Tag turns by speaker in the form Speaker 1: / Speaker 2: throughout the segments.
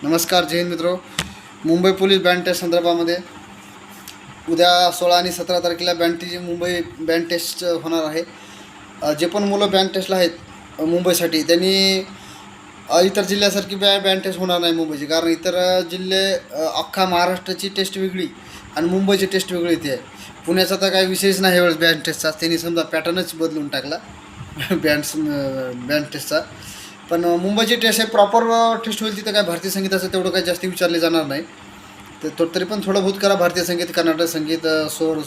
Speaker 1: नमस्कार जय हिंद मित्रो. Mumbai police band taste संदर्भामध्ये उद्या 16 आणि 17 तारखेला मुंबई बँड टेस्ट होणार आहे. जे पण मुलं बँड टेस्टला आहेत मुंबईसाठी त्यांनी इतर जिल्ह्यासारखी बँड टेस्ट होणार नाही मुंबईची, कारण इतर जिल्हे अख्खा महाराष्ट्राची टेस्ट वेगळी आणि मुंबईची टेस्ट वेगळी इथे आहे. पुण्याचा तर काही विषयच नाही यावेळेस बँड टेस्टचा. त्यांनी समजा पॅटर्नच बदलून टाकला बँड टेस्टचा. पण मुंबईची टेस्ट आहे प्रॉपर टेस्ट होईल. तिथं काय भारतीय संगीताचं तेवढं काही जास्त विचारले जाणार नाही. तर तरी पण थोडं बहुत करा भारतीय संगीत, कर्नाटक संगीत, स्वर,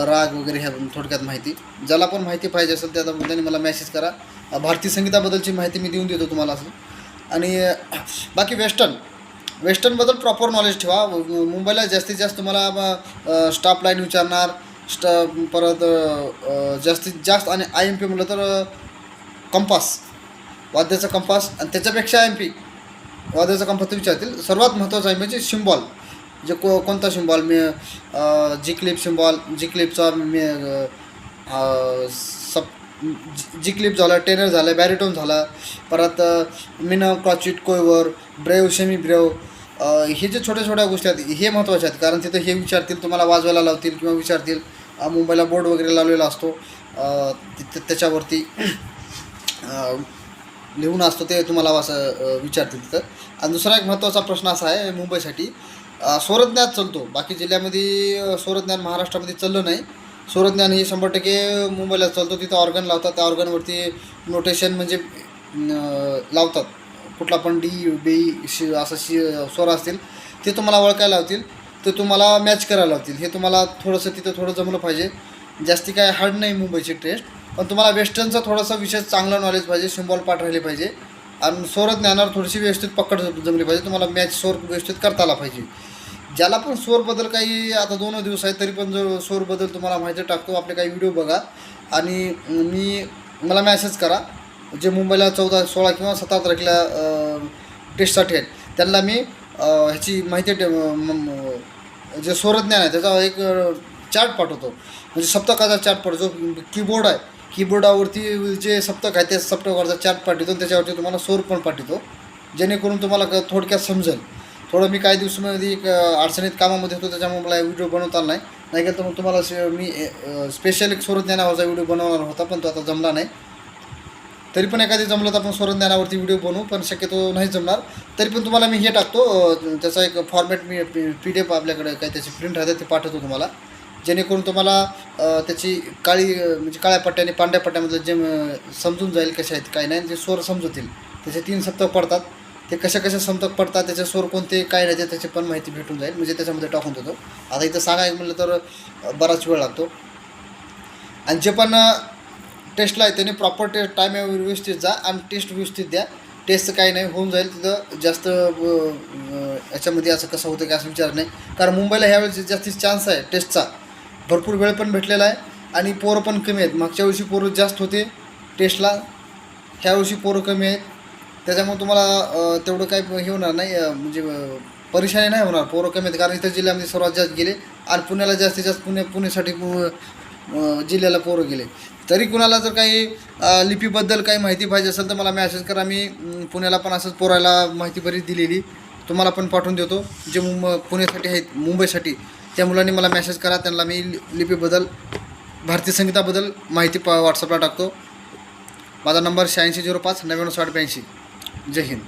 Speaker 1: राग वगैरे ह्या थोडक्यात माहिती. ज्याला पण माहिती पाहिजे असेल त्याने मला मेसेज करा. भारतीय संगीताबद्दलची माहिती मी देऊन देतो तुम्हाला असं. आणि बाकी वेस्टर्नबद्दल प्रॉपर नॉलेज ठेवा. मुंबईला जास्तीत जास्त तुम्हाला स्टाफ लाईन विचारणार, परत जास्तीत जास्त. आणि IMP म्हटलं तर कंपास, वाद्याचा कंपास, आणि त्याच्यापेक्षा IMP वाद्याचा कंपास विचारतील. सर्वात महत्त्वाचं आहे म्हणजे सिम्बॉल. जे कोणता सिम्बॉल, जी क्लिप सिम्बॉल, जी क्लिपचा जी क्लिप झाला, टेनर झालं, बॅरिटोन झाला, परत मिन, क्रॉचिट, कोयवर, ब्रेव, सेमी ब्रेव, हे जे छोट्या छोट्या गोष्टी आहेत हे महत्त्वाचे आहेत. कारण तिथं हे विचारतील, तुम्हाला वाजवायला लावतील किंवा विचारतील. मुंबईला बोर्ड वगैरे लावलेला असतो, त्याच्यावरती लिहून असतो, ते तुम्हाला असं विचारतील तिथं. आणि दुसरा एक महत्त्वाचा प्रश्न असा आहे मुंबईसाठी, स्वरज्ञान चालतो. बाकी जिल्ह्यामध्ये स्वरज्ञान महाराष्ट्रामध्ये चाललं नाही. स्वरज्ञान हे 100% मुंबईला चालतो. तिथं ऑर्गन लावतात, त्या ऑर्गनवरती नोटेशन म्हणजे लावतात. कुठला पण डी, बी, असं स्वर असतील ते तुम्हाला ओळखायला लावतील, ते तुम्हाला मॅच करायला लावतील. हे तुम्हाला थोडंसं तिथं थोडं जमलं पाहिजे. जास्ती काय हार्ड नाही मुंबईची टेस्ट, पण तुम्हाला वेस्टर्नचा थोडासा विषय चांगला नॉलेज पाहिजे, सिम्बॉल पाठ राहिले पाहिजे, आणि स्वरज्ञानावर थोडीशी व्यवस्थित पकड जमली पाहिजे. तुम्हाला मॅच स्वर व्यवस्थित करता आला पाहिजे. ज्याला पण स्वरबद्दल काही, आता 2 दिवस आहेत तरी पण जो स्वरबद्दल तुम्हाला माहिती टाकतो. आपले काही व्हिडिओ बघा आणि मला मॅसेज करा. जे मुंबईला 14, 16 किंवा 17 तारखेला टेस्टसाठी आहेत त्यांना मी ह्याची माहिती, जे स्वरज्ञान आहे त्याचा एक चार्ट पाठवतो. म्हणजे सप्तकाचा चार्ट पाठवतो. जो कीबोर्ड आहे, कीबोर्डावरती जे सप्तक आहे त्या सप्तकाचा चार्ट पाठवतो, त्याच्यावरती तुम्हाला स्वर पण पाठवतो, जेणेकरून तुम्हाला थोडक्यात समजेल. थोडं मी काही दिवसामध्ये एक अडचणीत कामामध्ये होतो, त्याच्यामुळे मला व्हिडिओ बनवता नाही गेलं. तर मग तुम्हाला मी स्पेशल एक स्वरज्ञानावरचा व्हिडिओ बनवणार होता, पण तो आता जमला नाही. तरी पण एखादी जमलं तर आपण स्वरज्ञानावरती व्हिडिओ बनवू, पण शक्यतो नाही जमणार. तरी पण तुम्हाला मी हे टाकतो, त्याचा एक फॉर्मॅट मी PDF आपल्याकडे काही त्याची प्रिंट राहते ते पाठवतो तुम्हाला, जेणेकरून तुम्हाला त्याची म्हणजे काळ्या पट्ट्याने पांढऱ्या पट्ट्यामधलं जे समजून जाईल कशा आहेत काय नाही. जे स्वर समजतील, त्याचे 3 सप्तक पडतात, ते कशा सप्तक पडतात, त्याचे स्वर कोणते काय राहते त्याची पण माहिती भेटून जाईल. म्हणजे त्याच्यामध्ये टाकून देतो. आता इथं सांगायचं म्हटलं तर बराच वेळ लागतो. आणि जे पण टेस्टला आहे त्याने प्रॉपर टेस्ट टाईम व्यवस्थित जा आणि टेस्ट व्यवस्थित द्या. टेस्टचं काही नाही, होऊन जाईल. तिथं जास्त याच्यामध्ये असं कसं होतं की असं विचार नाही, कारण मुंबईला ह्यावेळेस जास्तीत चान्स आहे टेस्टचा. भरपूर वेळ पण भेटलेला आहे आणि पोरं पण कमी आहेत. मागच्या वर्षी पोरं जास्त होते टेस्टला, ह्या वर्षी पोरं कमी आहेत. त्याच्यामुळे तुम्हाला तेवढं काही हे होणार नाही, म्हणजे परेशानी नाही होणार. पोरं कमी आहेत कारण इतर जिल्ह्यामध्ये सर्वात जास्त गेले, आणि पुण्याला जास्तीत जास्त पुण्यासाठी जिल्ह्याला पोरं गेले. तरी कुणाला जर काही लिपीबद्दल काही माहिती पाहिजे असेल तर मला मॅसेज करा. मी पुण्याला पण असंच पोरायला माहिती बरीच दिलेली, तुम्हाला पण पाठवून देतो. जे पुण्यासाठी आहेत, मुंबईसाठी, त्या मुलांनी मला मॅसेज करा. त्यांना मी लिपीबद्दल, भारतीय संगीताबद्दल माहिती व्हॉट्सअपला टाकतो. माझा नंबर 8605 99 88. जय हिंद.